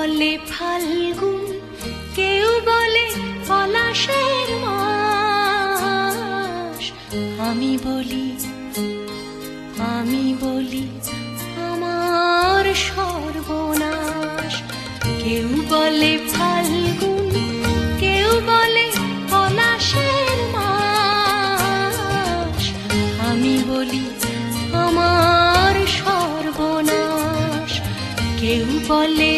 বলে ফাল্গুন, কেউ বলে পলাশের মাস। আমি বলি আমার সর্বনাশ। কেউ বলে ফাল্গুন, কেউ বলে পলাশের মাস। আমি বলি আমার সর্বনাশ। কেউ বলে